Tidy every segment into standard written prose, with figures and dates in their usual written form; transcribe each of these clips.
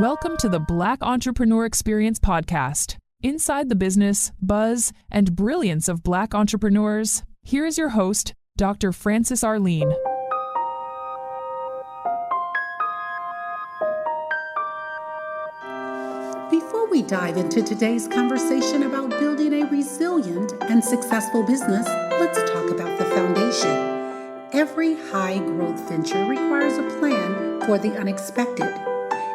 Welcome to the Black Entrepreneur Experience podcast. Inside the business, buzz, and brilliance of Black entrepreneurs, here is your host, Dr. Frances Arlene. Before we dive into today's conversation about building a resilient and successful business, let's talk about the foundation. Every high-growth venture requires a plan for the unexpected.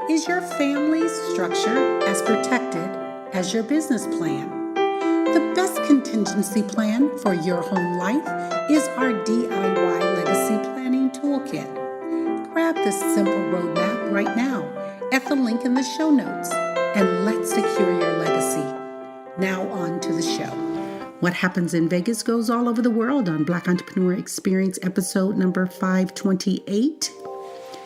Is your family's structure as protected as your business plan? The best contingency plan for your home life is our DIY Legacy Planning Toolkit. Grab this simple roadmap right now at the link in the show notes and let's secure your legacy. Now on to the show. What happens in Vegas goes all over the world on Black Entrepreneur Experience episode number 528.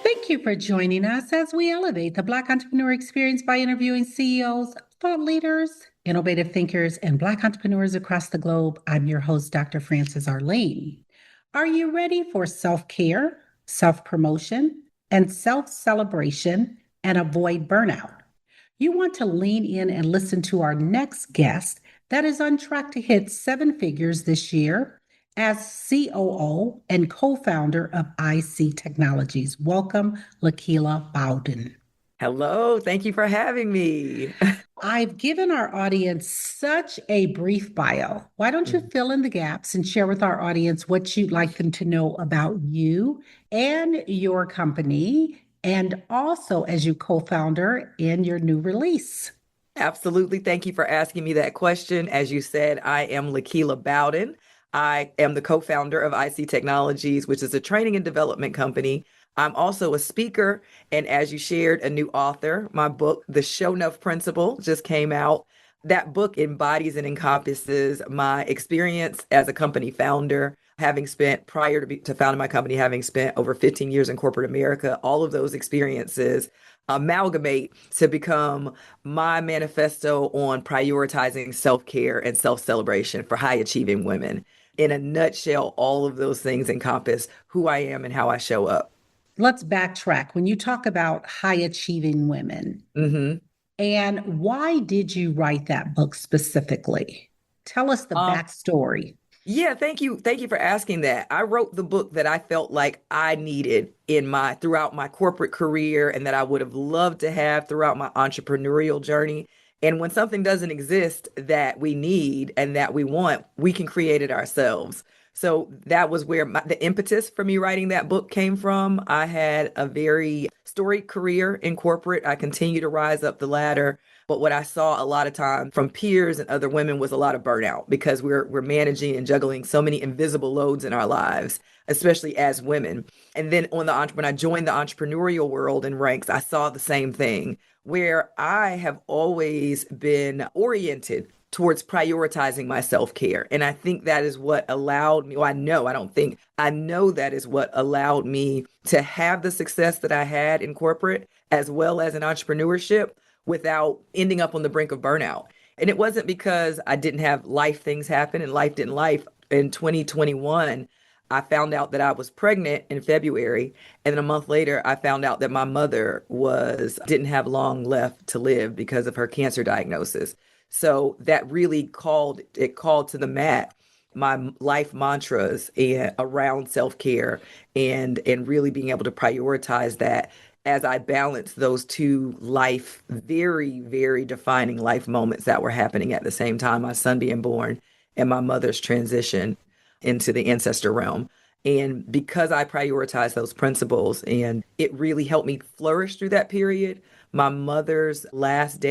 Thank you for joining us as we elevate the Black Entrepreneur Experience by interviewing CEOs, thought leaders, innovative thinkers, and Black entrepreneurs across the globe. I'm your host, Dr. Frances Arlene. Are you ready for self-care, self-promotion, and self-celebration and avoid burnout? You want to lean in and listen to our next guest that is on track to hit 7 figures this year as COO and Co-Founder of iSee Technologies. Welcome, Lakila Bowden. Hello, thank you for having me. I've given our audience such a brief bio. Why don't you fill in the gaps and share with our audience what you'd like them to know about you and your company, and also as you co-founder in your new release? Absolutely. Thank you for asking me that question. As you said, I am Lakila Bowden. I am the co-founder of iSee Technologies, which is a training and development company. I'm also a speaker, and as you shared, a new author. My book, The Show Enough Principle, just came out. That book embodies and encompasses my experience as a company founder, having spent prior to founding my company, having spent over 15 years in corporate America. All of those experiences amalgamate to become my manifesto on prioritizing self-care and self-celebration for high-achieving women. In a nutshell, all of those things encompass who I am and how I show up. Let's backtrack. When you talk about high-achieving women, and why did you write that book specifically? Tell us the backstory. Yeah, thank you. Thank you for asking that. I wrote the book that I felt like I needed throughout my corporate career and that I would have loved to have throughout my entrepreneurial journey. And when something doesn't exist that we need and that we want, we can create it ourselves. So that was where the impetus for me writing that book came from. I had a very storied career in corporate. I continued to rise up the ladder. But what I saw a lot of time from peers and other women was a lot of burnout because we're managing and juggling so many invisible loads in our lives, especially as women. And then when I joined the entrepreneurial world and ranks, I saw the same thing where I have always been oriented towards prioritizing my self-care. And I think that is what allowed me, I know that is what allowed me to have the success that I had in corporate as well as in entrepreneurship without ending up on the brink of burnout. And it wasn't because I didn't have life things happen and life didn't life. In 2021, I found out that I was pregnant in February. And then a month later, I found out that my mother didn't have long left to live because of her cancer diagnosis. So that really called to the mat my life mantras around self-care and really being able to prioritize that as I balance those two very, very defining life moments that were happening at the same time, my son being born and my mother's transition into the ancestor realm. And because I prioritize those principles, and it really helped me flourish through that period, my mother's last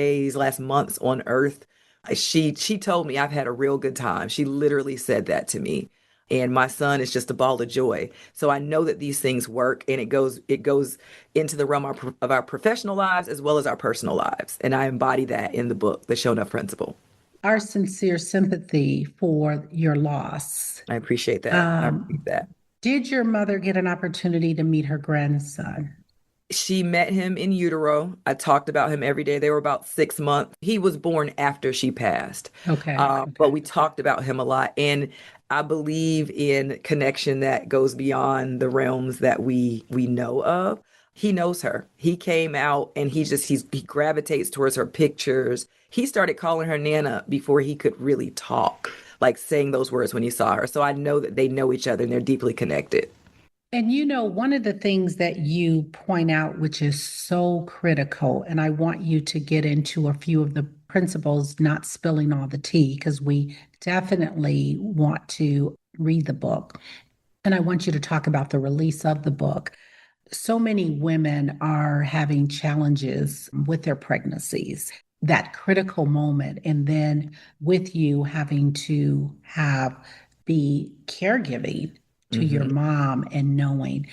months on earth, she told me I've had a real good time. She literally said that to me. And my son is just a ball of joy. So I know that these things work, and it goes into the realm of our professional lives as well as our personal lives. And I embody that in the book, The Show Enough Principle. Our sincere sympathy for your loss. I appreciate that. I appreciate that. Did your mother get an opportunity to meet her grandson? She met him in utero. I talked about him every day. They were about 6 months. He was born after she passed. Okay. But we talked about him a lot. And I believe in connection that goes beyond the realms that we know of. He knows her. He came out and he gravitates towards her pictures. He started calling her Nana before he could really talk, like saying those words when he saw her. So I know that they know each other and they're deeply connected. And one of the things that you point out, which is so critical, and I want you to get into a few of the principles, not spilling all the tea, because we definitely want to read the book. And I want you to talk about the release of the book. So many women are having challenges with their pregnancies, that critical moment, and then with you having to be caregiving to your mom and knowing,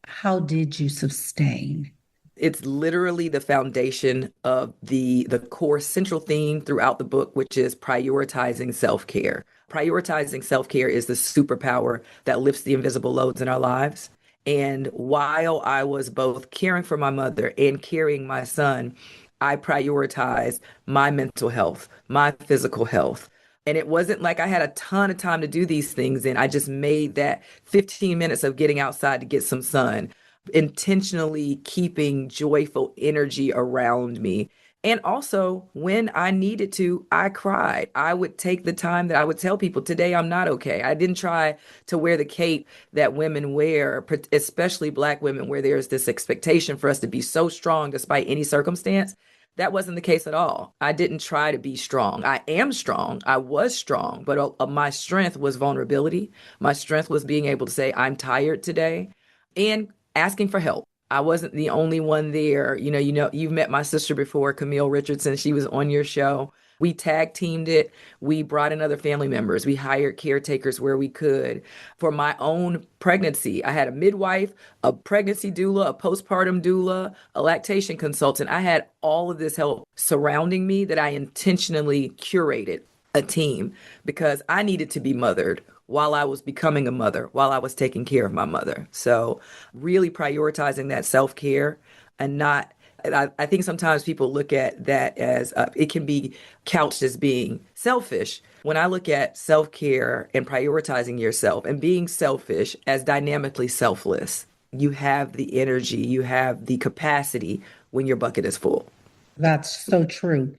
how did you sustain? It's literally the foundation of the core central theme throughout the book, which is prioritizing self-care. Prioritizing self-care is the superpower that lifts the invisible loads in our lives. And while I was both caring for my mother and carrying my son, I prioritized my mental health, my physical health. And it wasn't like I had a ton of time to do these things. And I just made that 15 minutes of getting outside to get some sun, intentionally keeping joyful energy around me. And also, when I needed to, I cried. I would take the time that I would tell people, today I'm not okay. I didn't try to wear the cape that women wear, especially Black women, where there's this expectation for us to be so strong despite any circumstance. That wasn't the case at all. I didn't try to be strong. I am strong. I was strong, but my strength was vulnerability. My strength was being able to say, I'm tired today, and asking for help. I wasn't the only one there. You've met my sister before, Camille Richardson. She was on your show. We tag teamed it. We brought in other family members. We hired caretakers where we could. For my own pregnancy, I had a midwife, a pregnancy doula, a postpartum doula, a lactation consultant. I had all of this help surrounding me that I intentionally curated a team because I needed to be mothered while I was becoming a mother, while I was taking care of my mother. So really prioritizing that self-care and not, I think sometimes people look at that as it can be couched as being selfish. When I look at self-care and prioritizing yourself and being selfish as dynamically selfless, you have the energy, you have the capacity when your bucket is full. That's so true.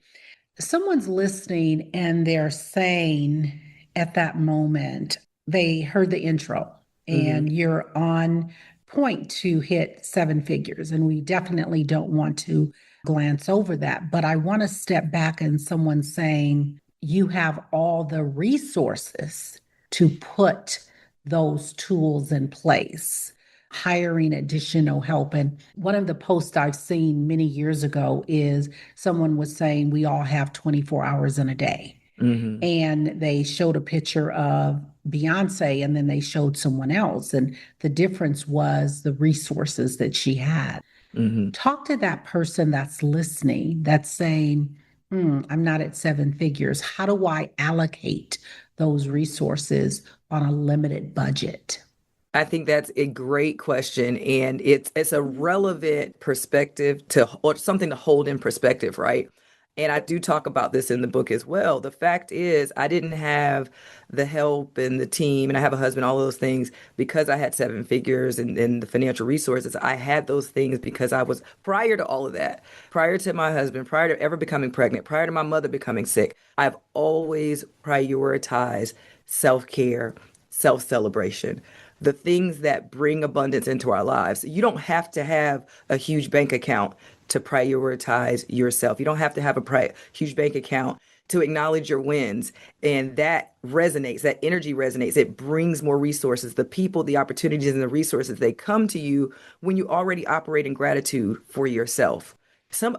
Someone's listening and they're saying at that moment, they heard the intro and you're on point to hit seven figures. And we definitely don't want to glance over that. But I want to step back and someone saying you have all the resources to put those tools in place, hiring additional help. And one of the posts I've seen many years ago is someone was saying we all have 24 hours in a day. And they showed a picture of Beyonce and then they showed someone else. And the difference was the resources that she had. Talk to that person that's listening, that's saying, I'm not at seven figures. How do I allocate those resources on a limited budget? I think that's a great question, and it's a relevant perspective or something to hold in perspective, right? And I do talk about this in the book as well. The fact is, I didn't have the help and the team, and I have a husband, all those things, because I had seven figures and the financial resources. I had those things because I was, prior to all of that, prior to my husband, prior to ever becoming pregnant, prior to my mother becoming sick, I've always prioritized self-care, self-celebration, the things that bring abundance into our lives. You don't have to have a huge bank account to prioritize yourself. You don't have to have a huge bank account to acknowledge your wins. And that resonates, that energy resonates. It brings more resources. The people, the opportunities, and the resources, they come to you when you already operate in gratitude for yourself.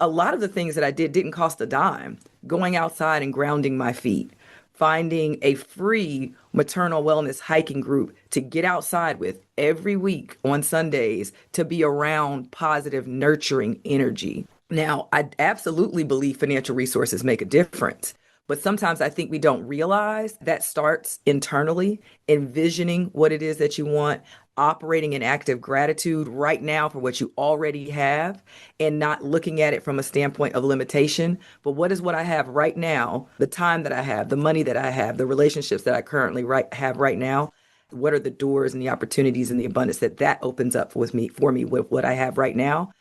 A lot of the things that I didn't cost a dime. Going outside and grounding my feet, finding a free maternal wellness hiking group to get outside with every week on Sundays to be around positive, nurturing energy. Now, I absolutely believe financial resources make a difference, but sometimes I think we don't realize that starts internally, envisioning what it is that you want, operating in active gratitude right now for what you already have, and not looking at it from a standpoint of limitation. But what I have right now, the time that I have, the money that I have, the relationships that I currently have right now, What are the doors and the opportunities and the abundance that opens up for me with what I have right now?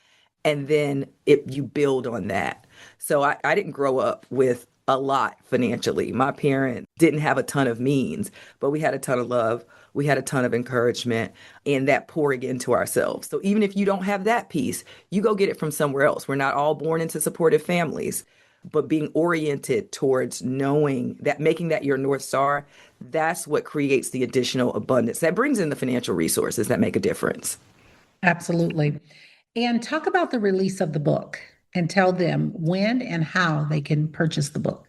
And then you build on that. So I didn't grow up with a lot financially. My parents didn't have a ton of means, but we had a ton of love. We had a ton of encouragement and that pouring into ourselves. So even if you don't have that piece, you go get it from somewhere else. We're not all born into supportive families, but being oriented towards knowing that, making that your North Star, that's what creates the additional abundance that brings in the financial resources that make a difference. Absolutely. And talk about the release of the book and tell them when and how they can purchase the book.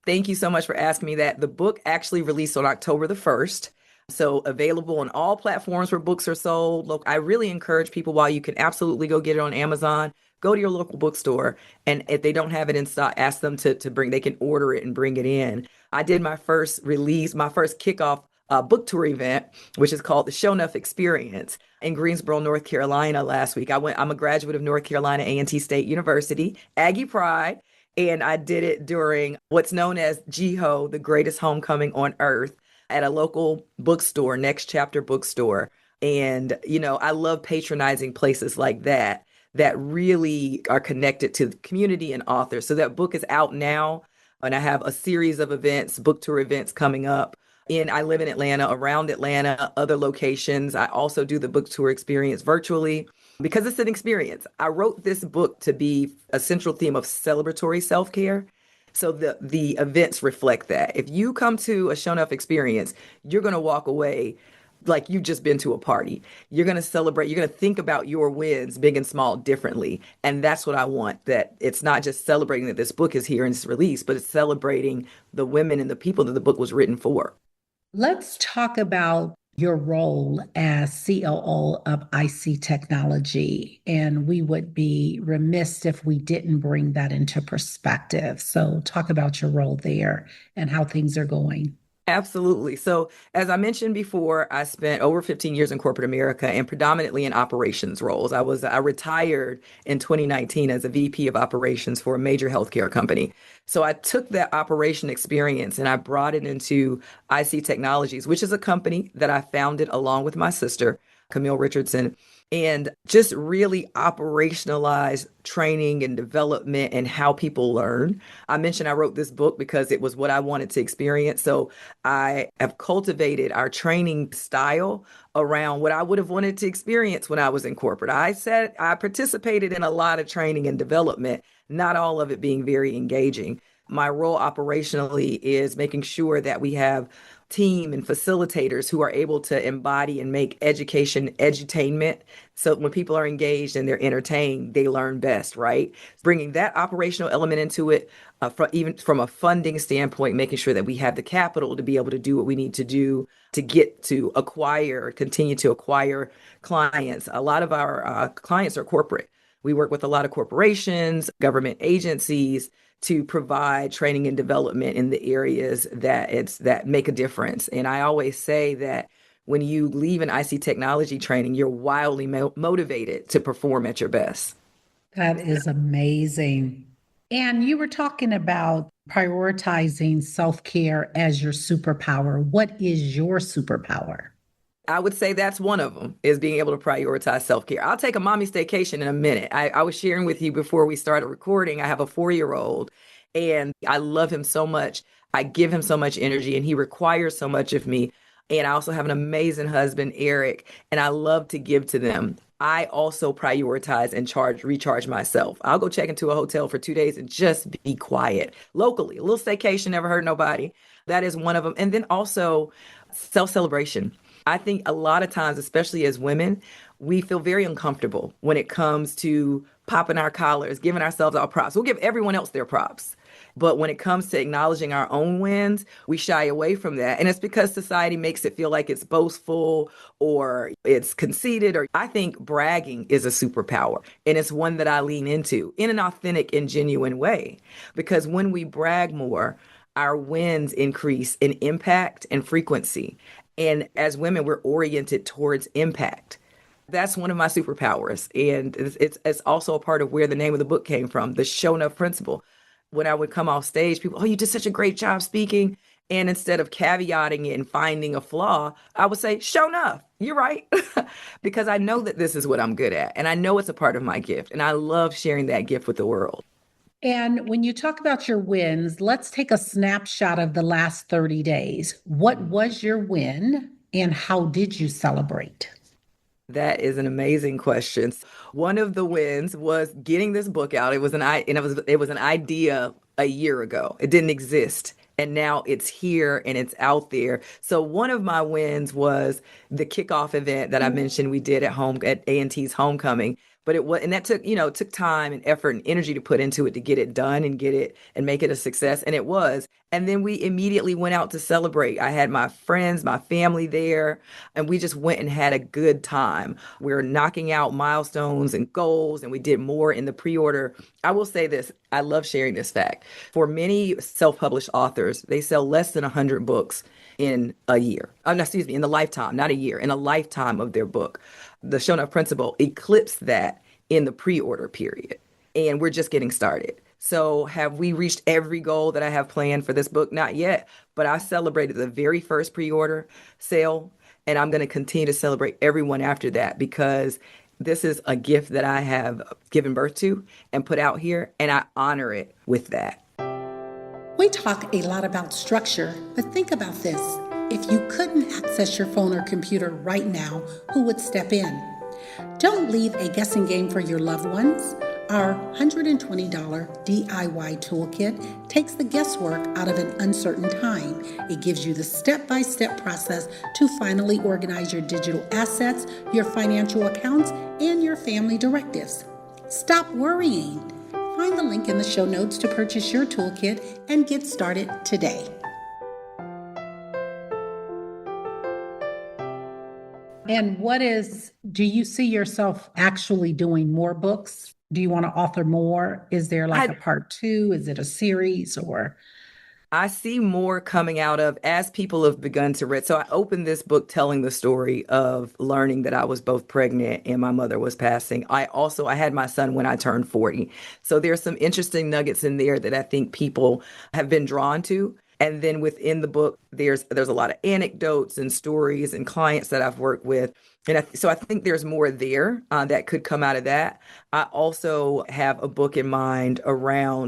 Thank you so much for asking me that. The book actually released on October the 1st. So available on all platforms where books are sold. Look, I really encourage people, while you can absolutely go get it on Amazon, go to your local bookstore. And if they don't have it in stock, ask them to bring, they can order it and bring it in. I did my first release, my first kickoff book tour event, which is called the Show Enough Experience, in Greensboro, North Carolina last week. I'm a graduate of North Carolina A&T State University, Aggie Pride. And I did it during what's known as GHO, the greatest homecoming on earth, at a local bookstore, Next Chapter Bookstore. And, I love patronizing places like that really are connected to the community and authors. So that book is out now. And I have a series of events, book tour events coming up. I live in Atlanta, around Atlanta, other locations. I also do the book tour experience virtually because it's an experience. I wrote this book to be a central theme of celebratory self-care. So the events reflect that. If you come to a Show Enough experience, you're going to walk away like you've just been to a party. You're going to celebrate. You're going to think about your wins, big and small, differently. And that's what I want, that it's not just celebrating that this book is here and it's released, but it's celebrating the women and the people that the book was written for. Let's talk about your role as COO of iSee Technology. And we would be remiss if we didn't bring that into perspective. So talk about your role there and how things are going. Absolutely. So, as I mentioned before, I spent over 15 years in corporate America and predominantly in operations roles. I retired in 2019 as a VP of operations for a major healthcare company. So I took that operation experience and I brought it into iSee Technologies, which is a company that I founded along with my sister, Camille Richardson, and just really operationalize training and development and how people learn. I mentioned I wrote this book because it was what I wanted to experience. So I have cultivated our training style around what I would have wanted to experience when I was in corporate. I participated in a lot of training and development, not all of it being very engaging. My role operationally is making sure that we have team and facilitators who are able to embody and make education edutainment. So when people are engaged and they're entertained, they learn best, right? Bringing that operational element into it, even from a funding standpoint, making sure that we have the capital to be able to do what we need to do to continue to acquire clients. A lot of our clients are corporate. We work with a lot of corporations, government agencies, to provide training and development in the areas that make a difference. And I always say that when you leave an iSee technology training, you're wildly motivated to perform at your best. That is amazing. And you were talking about prioritizing self-care as your superpower. What is your superpower? I would say that's one of them, is being able to prioritize self-care. I'll take a mommy staycation in a minute. I was sharing with you before we started recording, I have a 4-year-old and I love him so much. I give him so much energy and he requires so much of me. And I also have an amazing husband, Eric, and I love to give to them. I also prioritize and recharge myself. I'll go check into a hotel for 2 days and just be quiet locally. A little staycation, never hurt nobody. That is one of them. And then also self-celebration. I think a lot of times, especially as women, we feel very uncomfortable when it comes to popping our collars, giving ourselves our props. We'll give everyone else their props. But when it comes to acknowledging our own wins, we shy away from that. And it's because society makes it feel like it's boastful or it's conceited. Or I think bragging is a superpower. And it's one that I lean into in an authentic and genuine way. Because when we brag more, our wins increase in impact and frequency. And as women, we're oriented towards impact. That's one of my superpowers. And it's also a part of where the name of the book came from, the Show Enough principle. When I would come off stage, people, oh, you did such a great job speaking. And instead of caveating it and finding a flaw, I would say, show enough, you're right. Because I know that this is what I'm good at. And I know it's a part of my gift. And I love sharing that gift with the world. And when you talk about your wins, let's take a snapshot of the last 30 days. What was your win and how did you celebrate? That is an amazing question. One of the wins was getting this book out. It was an idea a year ago. It didn't exist. And now it's here and it's out there. So one of my wins was the kickoff event that I mentioned we did at A&T's homecoming. But and that took time and effort and energy to put into it to get it done and get it and make it a success. And it was. And then we immediately went out to celebrate. I had my friends, my family there, and we just went and had a good time. We were knocking out milestones and goals, and we did more in the pre-order. I will say this, I love sharing this fact. For many self-published authors, they sell less than 100 books in a year. In the lifetime, not a year, in a lifetime of their book. The Show Enough principle eclipsed that in the pre-order period. And we're just getting started. So have we reached every goal that I have planned for this book? Not yet, but I celebrated the very first pre-order sale, and I'm going to continue to celebrate everyone after that because this is a gift that I have given birth to and put out here, and I honor it with that. We talk a lot about structure, but think about this. If you couldn't access your phone or computer right now, who would step in? Don't leave a guessing game for your loved ones. Our $120 DIY toolkit takes the guesswork out of an uncertain time. It gives you the step-by-step process to finally organize your digital assets, your financial accounts, and your family directives. Stop worrying. Find the link in the show notes to purchase your toolkit and get started today. And do you see yourself actually doing more books? Do you want to author more? Is there a part 2? Is it a series or? I see more coming out of as people have begun to read. So I opened this book telling the story of learning that I was both pregnant and my mother was passing. I had my son when I turned 40. So there's some interesting nuggets in there that I think people have been drawn to. And then within the book, there's a lot of anecdotes and stories and clients that I've worked with. And so I think there's more there that could come out of that. I also have a book in mind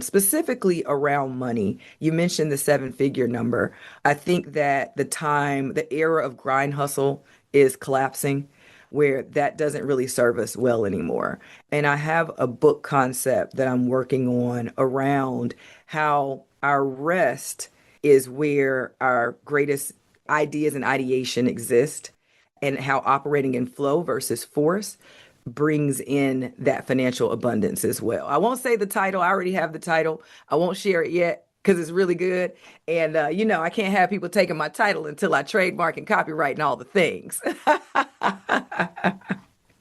specifically around money. You mentioned the 7-figure number. I think that the era of grind hustle is collapsing, where that doesn't really serve us well anymore. And I have a book concept that I'm working on around how our rest is where our greatest ideas and ideation exist, and how operating in flow versus force brings in that financial abundance as well. I won't say the title. I already have the title. I won't share it yet because it's really good. And, I can't have people taking my title until I trademark and copyright and all the things.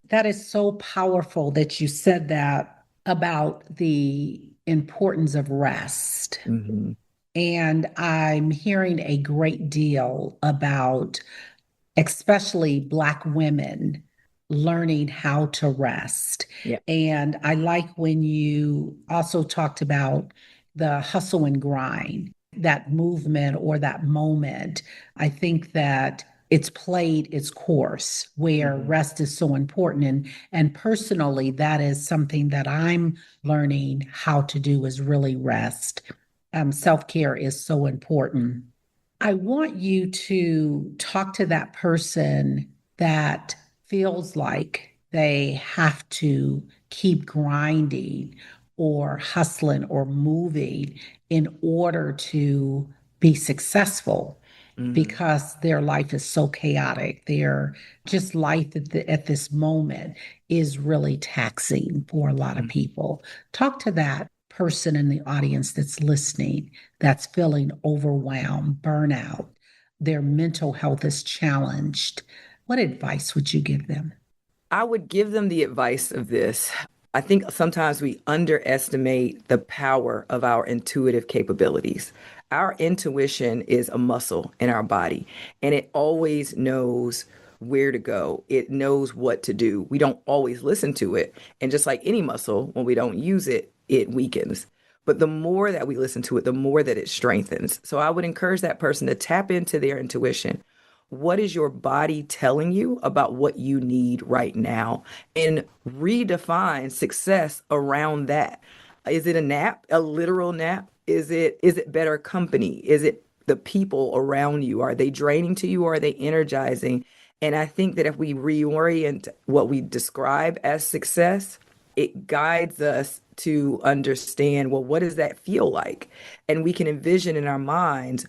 That is so powerful that you said that about the importance of rest. Mm-hmm. And I'm hearing a great deal about, especially Black women, learning how to rest. Yeah. And I like when you also talked about the hustle and grind, that movement or that moment. I think that it's played its course where rest is so important. And personally, that is something that I'm learning how to do, is really rest. Self-care is so important. I want you to talk to that person that feels like they have to keep grinding or hustling or moving in order to be successful, because their life is so chaotic. Their just life at this moment is really taxing for a lot of people. Talk to that person in the audience that's listening, that's feeling overwhelmed, burnout, their mental health is challenged. What advice would you give them? I would give them the advice of this. I think sometimes we underestimate the power of our intuitive capabilities. Our intuition is a muscle in our body, and it always knows where to go. It knows what to do. We don't always listen to it. And just like any muscle, when we don't use it, it weakens. But the more that we listen to it, the more that it strengthens. So I would encourage that person to tap into their intuition. What is your body telling you about what you need right now? And redefine success around that. Is it a nap, a literal nap? Is it better company? Is it the people around you? Are they draining to you or are they energizing? And I think that if we reorient what we describe as success, it guides us to understand, well, what does that feel like? And we can envision in our minds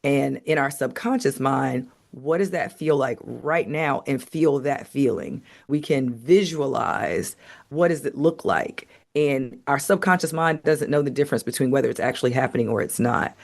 and in our subconscious mind, what does that feel like right now and feel that feeling? We can visualize what does it look like? And our subconscious mind doesn't know the difference between whether it's actually happening or it's not.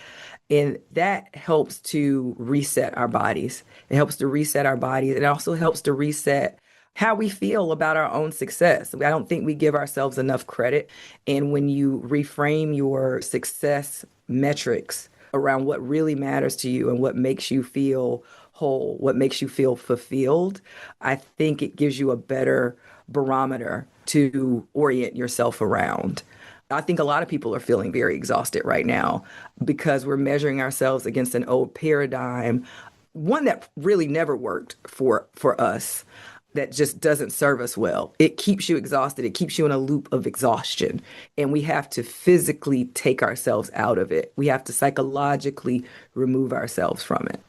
And that helps to reset our bodies. It helps to reset our bodies. It also helps to reset how we feel about our own success. I don't think we give ourselves enough credit. And when you reframe your success metrics around what really matters to you and what makes you feel whole, what makes you feel fulfilled, I think it gives you a better barometer to orient yourself around. I think a lot of people are feeling very exhausted right now because we're measuring ourselves against an old paradigm, one that really never worked for us, that just doesn't serve us well. It keeps you exhausted. It keeps you in a loop of exhaustion. And we have to physically take ourselves out of it. We have to psychologically remove ourselves from it.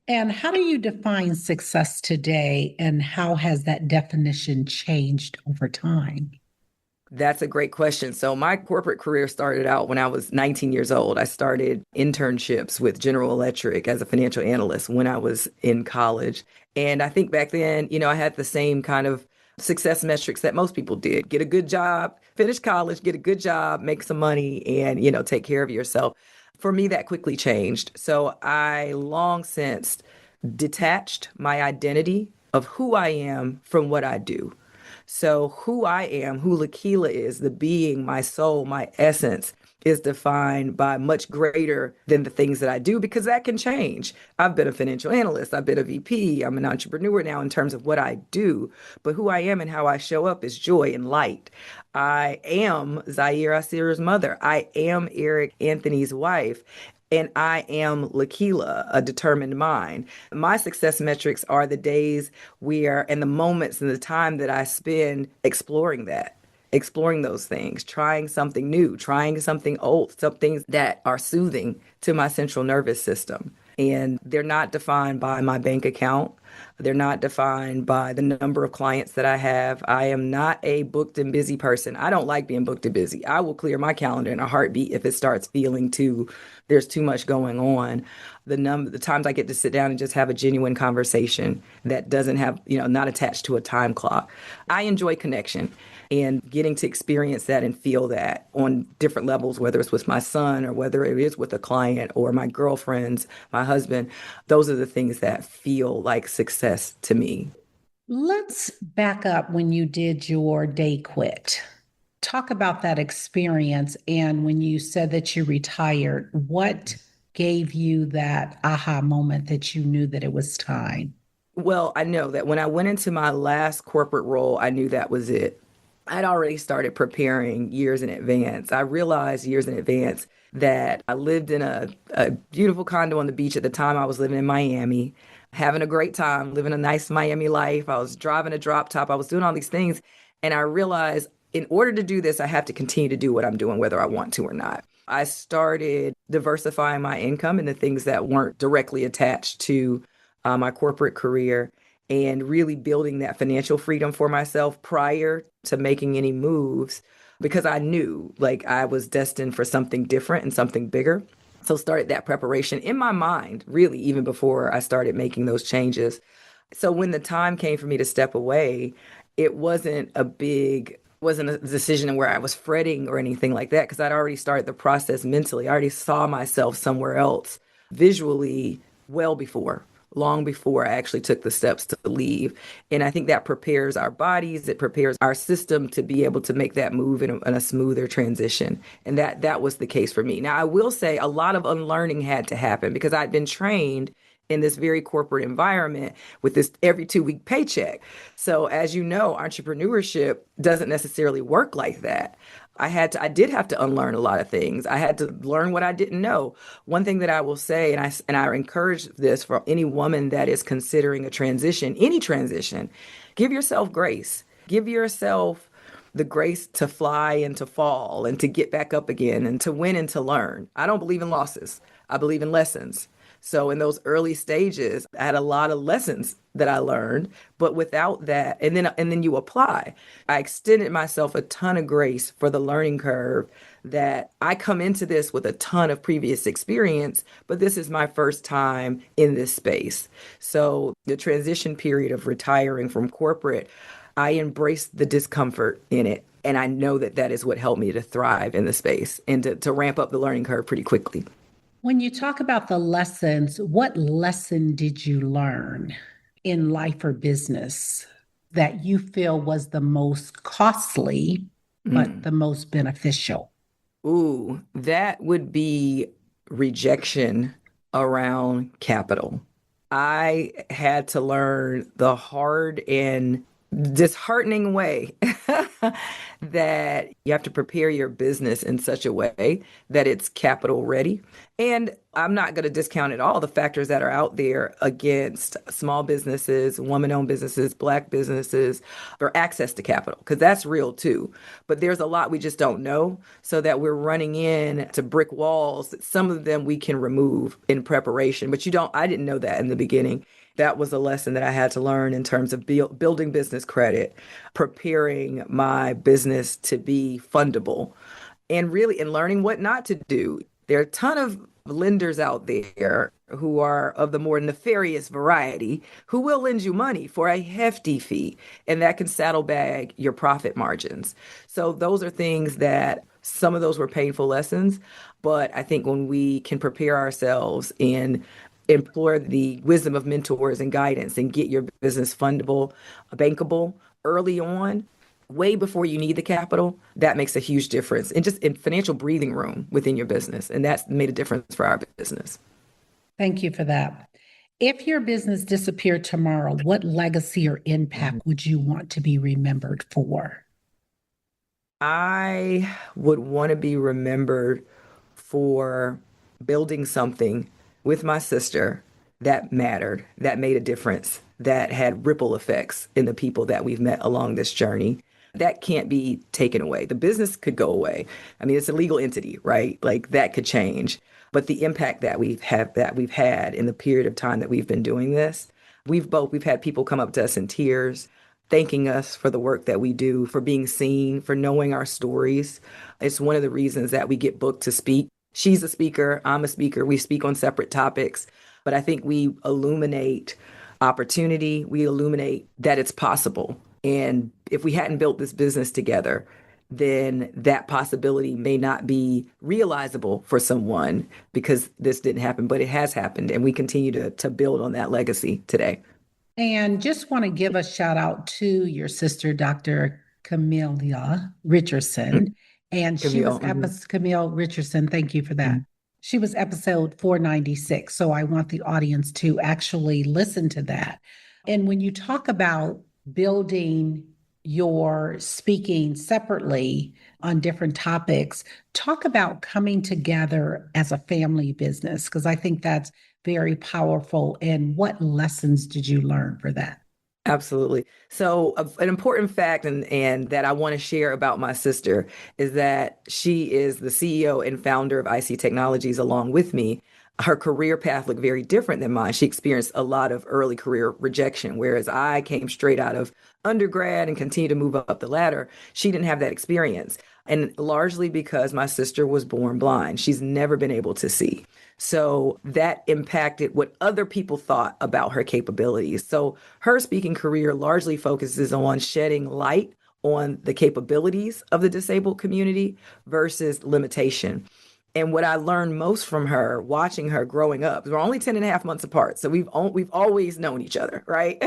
And how do you define success today, and how has that definition changed over time? That's a great question. So my corporate career started out when I was 19 years old. I started internships with General Electric as a financial analyst when I was in college. And I think back then, I had the same kind of success metrics that most people did. Get a good job, finish college, get a good job, make some money, and, take care of yourself. For me, that quickly changed. So I long since detached my identity of who I am from what I do. So who I am, who Lakila is, the being, my soul, my essence, is defined by much greater than the things that I do, because that can change. I've been a financial analyst. I've been a VP. I'm an entrepreneur now in terms of what I do. But who I am and how I show up is joy and light. I am Zaire Asir's mother. I am Eric Anthony's wife. And I am Lakila, a determined mind. My success metrics are the days and the moments and the time that I spend exploring those things, trying something new, trying something old, some things that are soothing to my central nervous system. And they're not defined by my bank account. They're not defined by the number of clients that I have. I am not a booked and busy person. I don't like being booked and busy. I will clear my calendar in a heartbeat if it starts feeling there's too much going on. The times I get to sit down and just have a genuine conversation that doesn't have, not attached to a time clock. I enjoy connection and getting to experience that and feel that on different levels, whether it's with my son or whether it is with a client or my girlfriends, my husband. Those are the things that feel like success to me. Let's back up when you did your day quit. Talk about that experience. And when you said that you retired, what gave you that aha moment that you knew that it was time? Well, I know that when I went into my last corporate role, I knew that was it. I'd already started preparing years in advance. I realized years in advance that I lived in a beautiful condo on the beach at the time. I was living in Miami, having a great time, living a nice Miami life. I was driving a drop top. I was doing all these things. And I realized in order to do this, I have to continue to do what I'm doing, whether I want to or not. I started diversifying my income into things that weren't directly attached to my corporate career, and really building that financial freedom for myself prior to making any moves, because I knew I was destined for something different and something bigger. So started that preparation in my mind, really, even before I started making those changes. So when the time came for me to step away, it wasn't a decision where I was fretting or anything like that, because I'd already started the process mentally. I already saw myself somewhere else visually long before I actually took the steps to leave. And I think that prepares our bodies, it prepares our system to be able to make that move in a smoother transition. And that was the case for me. Now, I will say a lot of unlearning had to happen, because I'd been trained in this very corporate environment with this every 2 week paycheck. So as you know, entrepreneurship doesn't necessarily work like that. I did have to unlearn a lot of things. I had to learn what I didn't know. One thing that I will say, and I encourage this for any woman that is considering a transition, any transition, give yourself grace. Give yourself the grace to fly and to fall and to get back up again and to win and to learn. I don't believe in losses. I believe in lessons. So in those early stages, I had a lot of lessons that I learned, but without that, and then you apply. I extended myself a ton of grace for the learning curve that I come into this with a ton of previous experience, but this is my first time in this space. So the transition period of retiring from corporate, I embraced the discomfort in it. And I know that that is what helped me to thrive in the space and to ramp up the learning curve pretty quickly. When you talk about the lessons, what lesson did you learn in life or business that you feel was the most costly, but the most beneficial? Ooh, that would be rejection around capital. I had to learn the hard and disheartening way that you have to prepare your business in such a way that it's capital ready. And I'm not going to discount at all the factors that are out there against small businesses, woman-owned businesses, Black businesses for access to capital, because that's real too. But there's a lot we just don't know, so that we're running in to brick walls. Some of them we can remove in preparation, but I didn't know that in the beginning. That was a lesson that I had to learn in terms of building business credit, preparing my business to be fundable, and really in learning what not to do. There are a ton of lenders out there who are of the more nefarious variety who will lend you money for a hefty fee, and that can saddlebag your profit margins. So those are things that some of those were painful lessons, but I think when we can prepare ourselves and employ the wisdom of mentors and guidance and get your business fundable, bankable early on, way before you need the capital, that makes a huge difference and just in financial breathing room within your business. And that's made a difference for our business. Thank you for that. If your business disappeared tomorrow, what legacy or impact would you want to be remembered for? I would want to be remembered for building something with my sister that mattered, that made a difference, that had ripple effects in the people that we've met along this journey. That can't be taken away. The business could go away. I mean, it's a legal entity, right? Like that could change. But the impact that we've had in the period of time that we've been doing this, we've had people come up to us in tears, thanking us for the work that we do, for being seen, for knowing our stories. It's one of the reasons that we get booked to speak. She's a speaker, I'm a speaker. We speak on separate topics, but I think we illuminate opportunity. We illuminate that it's possible. And if we hadn't built this business together, then that possibility may not be realizable for someone because this didn't happen, but it has happened. And we continue to build on that legacy today. And just want to give a shout out to your sister, Dr. Camelia Richardson. And she was Camille Richardson. Thank you for that. She was episode 496. So I want the audience to actually listen to that. And when you talk about building your speaking separately on different topics, talk about coming together as a family business, because I think that's very powerful. And what lessons did you learn for that? Absolutely. So an important fact and that I want to share about my sister is that she is the CEO and founder of iSee Technologies along with me. Her career path looked very different than mine. She experienced a lot of early career rejection, whereas I came straight out of undergrad and continued to move up the ladder. She didn't have that experience. And largely because my sister was born blind. She's never been able to see. So that impacted what other people thought about her capabilities. So her speaking career largely focuses on shedding light on the capabilities of the disabled community versus limitation. And what I learned most from her, watching her growing up, we're only 10 and a half months apart. So we've always known each other, right?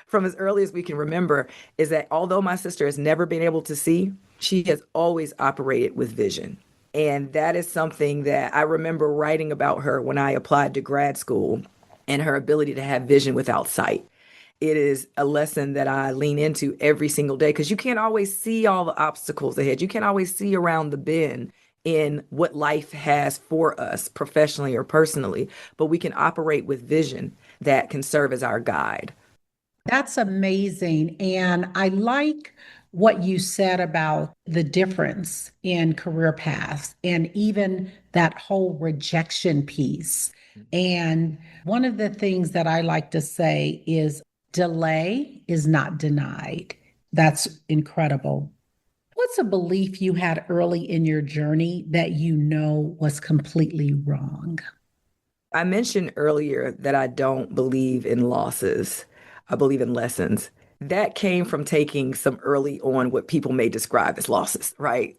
From as early as we can remember, is that although my sister has never been able to see, she has always operated with vision. And that is something that I remember writing about her when I applied to grad school. and her ability to have vision without sight. It is a lesson that I lean into every single day because you can't always see all the obstacles ahead. You can't always see around the bend in what life has for us professionally or personally, but we can operate with vision that can serve as our guide. That's amazing. And I like what you said about the difference in career paths and even that whole rejection piece. And one of the things that I like to say is delay is not denied. That's incredible. What's a belief you had early in your journey that you know was completely wrong? I mentioned earlier that I don't believe in losses. I believe in lessons. That came from taking some early on what people may describe as losses, right?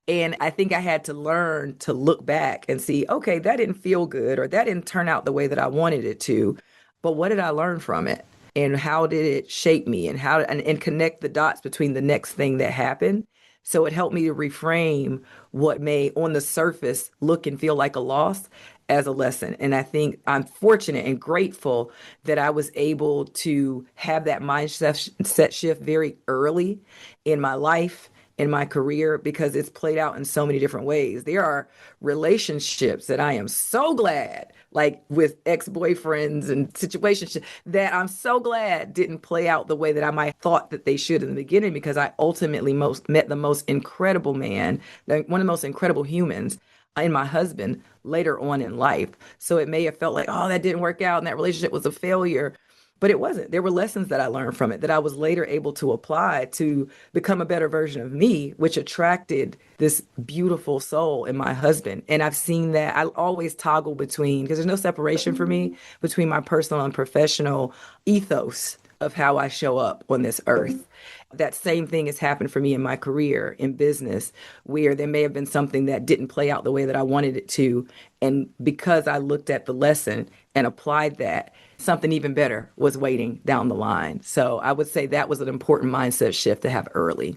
And I think I had to learn to look back and see, okay, that didn't feel good or that didn't turn out the way that I wanted it to. But what did I learn from it? And how did it shape me and connect the dots between the next thing that happened? So it helped me to reframe what may on the surface look and feel like a loss as a lesson. And I think I'm fortunate and grateful that I was able to have that mindset shift very early in my life, in my career, because it's played out in so many different ways. There are relationships that I am so glad, like with ex-boyfriends and situations, that I'm so glad didn't play out the way that I might have thought that they should in the beginning, because I ultimately met the most incredible man, one of the most incredible humans in my husband later on in life. So it may have felt like, oh, that didn't work out and that relationship was a failure. But it wasn't. There were lessons that I learned from it that I was later able to apply to become a better version of me, which attracted this beautiful soul in my husband. And I've seen that I always toggle between, because there's no separation for me between my personal and professional ethos of how I show up on this earth. That same thing has happened for me in my career, in business, where there may have been something that didn't play out the way that I wanted it to. And because I looked at the lesson and applied that, something even better was waiting down the line. So I would say that was an important mindset shift to have early.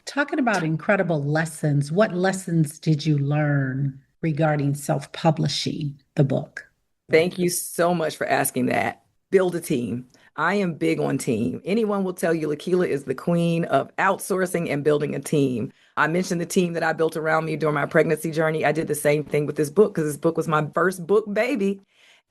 Talking about incredible lessons, what lessons did you learn regarding self-publishing the book? Thank you so much for asking that. Build a team. I am big on team. Anyone will tell you Lakila is the queen of outsourcing and building a team. I mentioned the team that I built around me during my pregnancy journey. I did the same thing with this book because this book was my first book baby.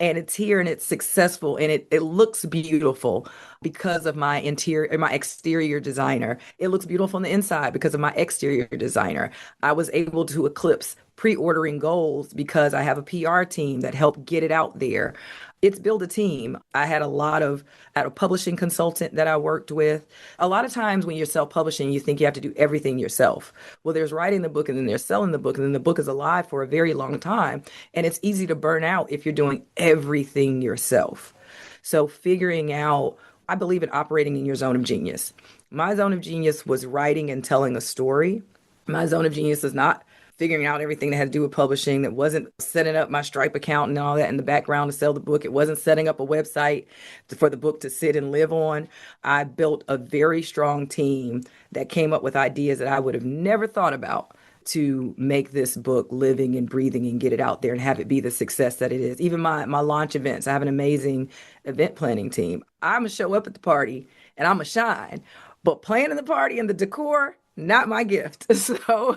And it's here and it's successful and it looks beautiful because of my exterior designer. It looks beautiful on the inside because of my exterior designer. I was able to eclipse pre-ordering goals because I have a PR team that helped get it out there. It's build a team. I had a publishing consultant that I worked with. A lot of times when you're self-publishing, you think you have to do everything yourself. Well, there's writing the book and then there's selling the book and then the book is alive for a very long time. And it's easy to burn out if you're doing everything yourself. So figuring out, I believe in operating in your zone of genius. My zone of genius was writing and telling a story. My zone of genius is not figuring out everything that had to do with publishing. That wasn't setting up my Stripe account and all that in the background to sell the book. It wasn't setting up a website for the book to sit and live on. I built a very strong team that came up with ideas that I would have never thought about to make this book living and breathing and get it out there and have it be the success that it is. Even my launch events, I have an amazing event planning team. I'm going to show up at the party and I'm going to shine. But planning the party and the decor, not my gift. So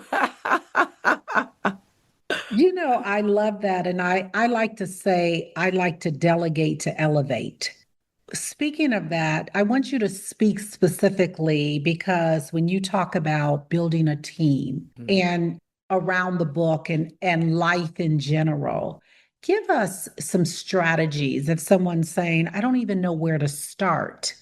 I love that. And I like to say, I like to delegate to elevate. Speaking of that, I want you to speak specifically because when you talk about building a team and around the book and life in general, give us some strategies if someone's saying, I don't even know where to start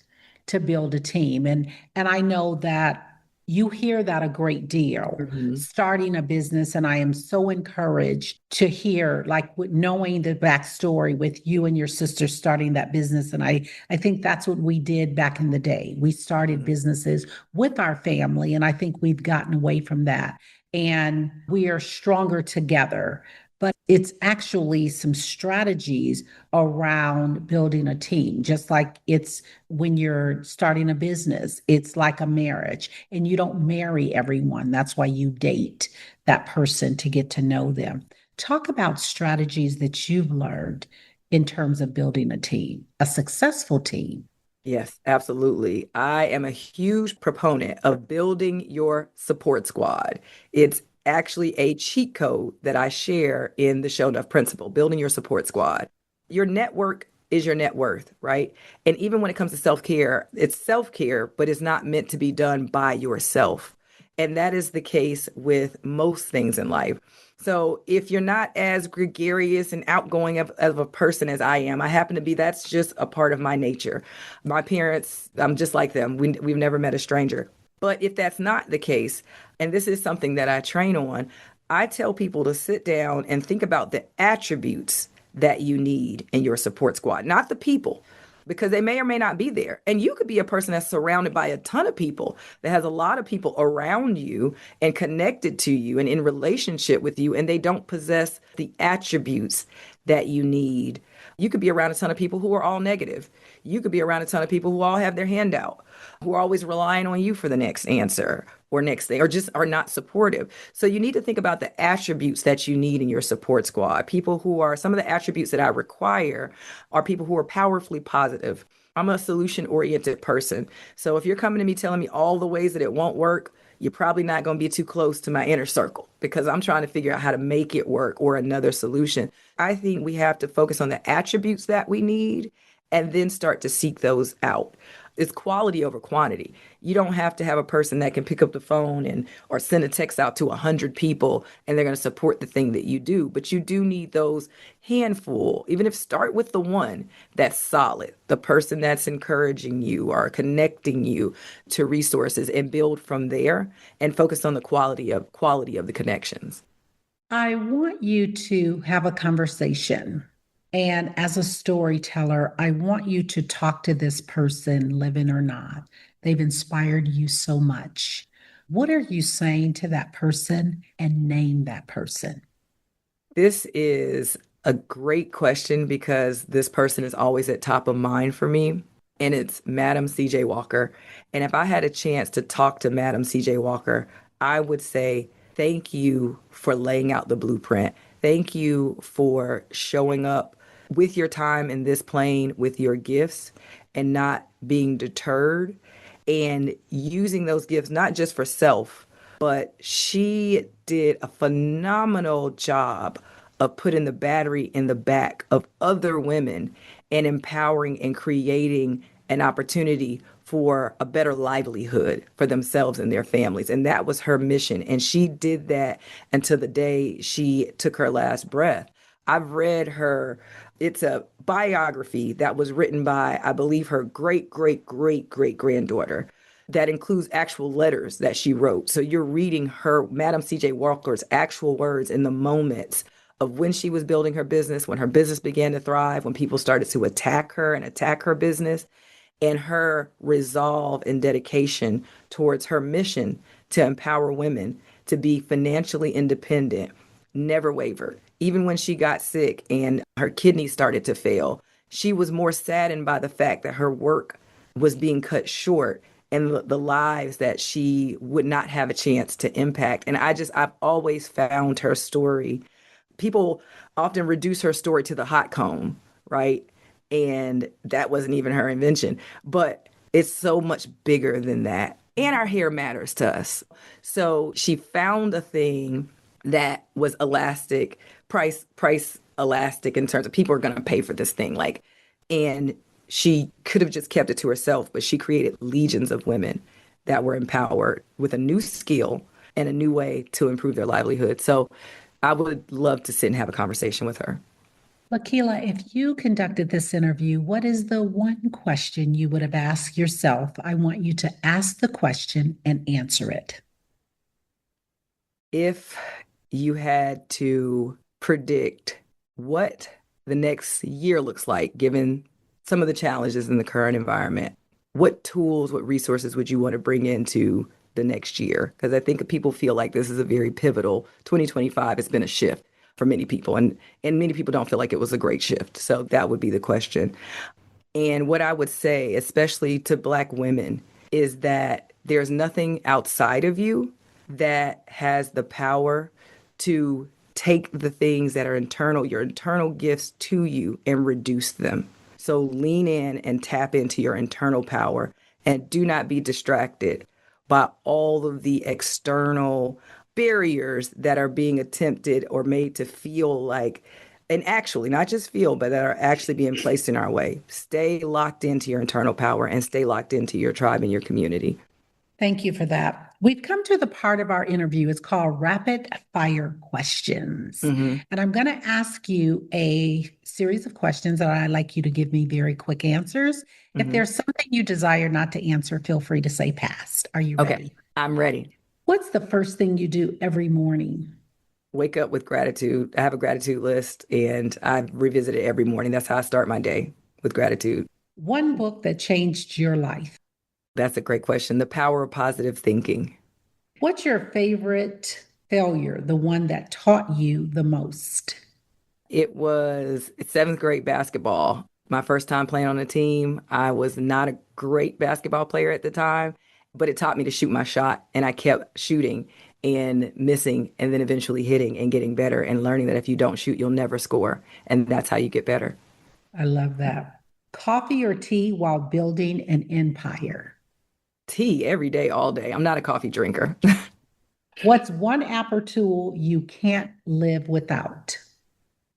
to build a team. And I know that you hear that a great deal, starting a business. And I am so encouraged to hear, like, knowing the backstory with you and your sister starting that business. And I think that's what we did back in the day. We started businesses with our family. And I think we've gotten away from that. And we are stronger together. But it's actually some strategies around building a team, just like it's when you're starting a business, it's like a marriage and you don't marry everyone. That's why you date that person to get to know them. Talk about strategies that you've learned in terms of building a team, a successful team? Yes, absolutely. I am a huge proponent of building your support squad. It's actually a cheat code that I share in the Show Enough principle, building your support squad. Your network is your net worth, right? And even when it comes to self-care, it's self-care, but it's not meant to be done by yourself. And that is the case with most things in life. So if you're not as gregarious and outgoing of a person as I am, I happen to be, that's just a part of my nature. My parents, I'm just like them. We've never met a stranger. But if that's not the case, and this is something that I train on, I tell people to sit down and think about the attributes that you need in your support squad, not the people, because they may or may not be there. And you could be a person that's surrounded by a ton of people, that has a lot of people around you and connected to you and in relationship with you, and they don't possess the attributes that you need. You could be around a ton of people who are all negative. You could be around a ton of people who all have their hand out, who are always relying on you for the next answer or next thing, or just are not supportive. So you need to think about the attributes that you need in your support squad. People who are, some of the attributes that I require are people who are powerfully positive. I'm a solution oriented person. So if you're coming to me telling me all the ways that it won't work, you're probably not going to be too close to my inner circle, because I'm trying to figure out how to make it work or another solution. I think we have to focus on the attributes that we need and then start to seek those out. It's quality over quantity. You don't have to have a person that can pick up the phone and or send a text out to 100 people and they're going to support the thing that you do. But you do need those handful, even if start with the one that's solid, the person that's encouraging you or connecting you to resources, and build from there and focus on the quality of the connections. I want you to have a conversation. And as a storyteller, I want you to talk to this person, living or not. They've inspired you so much. What are you saying to that person, and name that person? This is a great question because this person is always at top of mind for me, and it's Madam CJ Walker. And if I had a chance to talk to Madam CJ Walker, I would say, thank you for laying out the blueprint. Thank you for showing up with your time in this plane, with your gifts, and not being deterred, and using those gifts not just for self, but she did a phenomenal job of putting the battery in the back of other women and empowering and creating an opportunity for a better livelihood for themselves and their families. And that was her mission. And she did that until the day she took her last breath. I've read her, it's a biography that was written by, I believe, her great, great, great, great granddaughter, that includes actual letters that she wrote. So you're reading her, Madam C.J. Walker's actual words in the moments of when she was building her business, when her business began to thrive, when people started to attack her and attack her business, and her resolve and dedication towards her mission to empower women to be financially independent never wavered. Even when she got sick and her kidneys started to fail, she was more saddened by the fact that her work was being cut short and the lives that she would not have a chance to impact. And I've always found her story. People often reduce her story to the hot comb, right? And that wasn't even her invention, but it's so much bigger than that. And our hair matters to us. So she found a thing that was elastic, price elastic, in terms of people are going to pay for this thing. Like, and she could have just kept it to herself, but she created legions of women that were empowered with a new skill and a new way to improve their livelihood. So I would love to sit and have a conversation with her. Lakila, if you conducted this interview, what is the one question you would have asked yourself? I want you to ask the question and answer it. If you had to predict what the next year looks like, given some of the challenges in the current environment, what tools, what resources would you want to bring into the next year? Because I think people feel like this is a very pivotal 2025. It's been a shift for many people, and many people don't feel like it was a great shift. So that would be the question. And what I would say, especially to Black women, is that there's nothing outside of you that has the power to take the things that are internal, your internal gifts to you, and reduce them. So lean in and tap into your internal power, and do not be distracted by all of the external barriers that are being attempted or made to feel like, and actually not just feel, but that are actually being placed in our way. Stay locked into your internal power and stay locked into your tribe and your community. Thank you for that. We've come to the part of our interview. It's called rapid fire questions. And I'm going to ask you a series of questions that I'd like you to give me very quick answers. If there's something you desire not to answer, feel free to say pass. Are you ready? Okay, I'm ready. What's the first thing you do every morning? Wake up with gratitude. I have a gratitude list and I revisit it every morning. That's how I start my day, with gratitude. One book that changed your life. That's a great question. The Power of Positive Thinking. What's your favorite failure, the one that taught you the most? It was 7th grade basketball. My first time playing on a team. I was not a great basketball player at the time, but it taught me to shoot my shot, and I kept shooting and missing and then eventually hitting and getting better and learning that if you don't shoot, you'll never score. And that's how you get better. I love that. Coffee or tea while building an empire? Tea every day, all day. I'm not a coffee drinker. What's one app or tool you can't live without?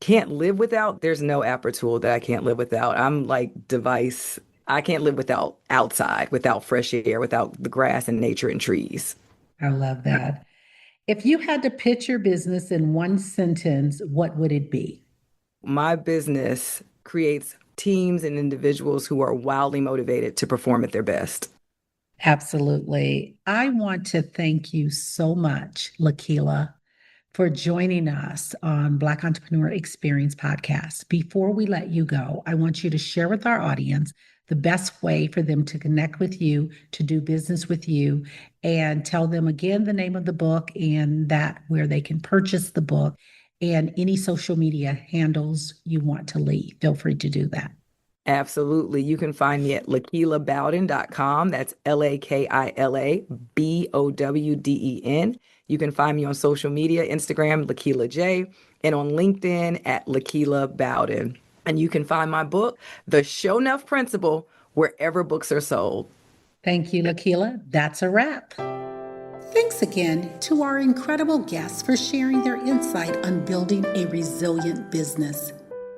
Can't live without? There's no app or tool that I can't live without. I'm like device. I can't live without outside, without fresh air, without the grass and nature and trees. I love that. If you had to pitch your business in one sentence, what would it be? My business creates teams and individuals who are wildly motivated to perform at their best. Absolutely. I want to thank you so much, Lakila, for joining us on Black Entrepreneur Experience Podcast. Before we let you go, I want you to share with our audience the best way for them to connect with you, to do business with you, and tell them again the name of the book and that where they can purchase the book and any social media handles you want to leave. Feel free to do that. Absolutely. You can find me at lakilabowden.com. That's LAKILABOWDEN. You can find me on social media, Instagram, Lakila J, and on LinkedIn at Lakila Bowden. And you can find my book, The Show Enough Principle, wherever books are sold. Thank you, Lakila. That's a wrap. Thanks again to our incredible guests for sharing their insight on building a resilient business.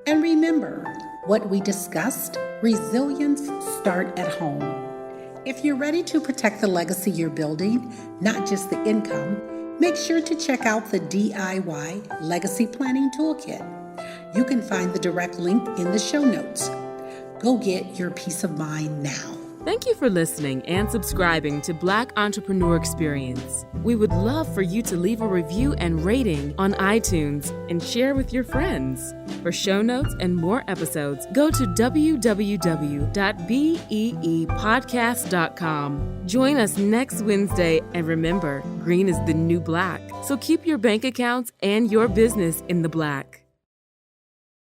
And remember, what we discussed, resilience starts at home. If you're ready to protect the legacy you're building, not just the income, make sure to check out the DIY Legacy Planning Toolkit. You can find the direct link in the show notes. Go get your peace of mind now. Thank you for listening and subscribing to Black Entrepreneur Experience. We would love for you to leave a review and rating on iTunes and share with your friends. For show notes and more episodes, go to www.beepodcast.com. Join us next Wednesday, and remember, green is the new black. So keep your bank accounts and your business in the black.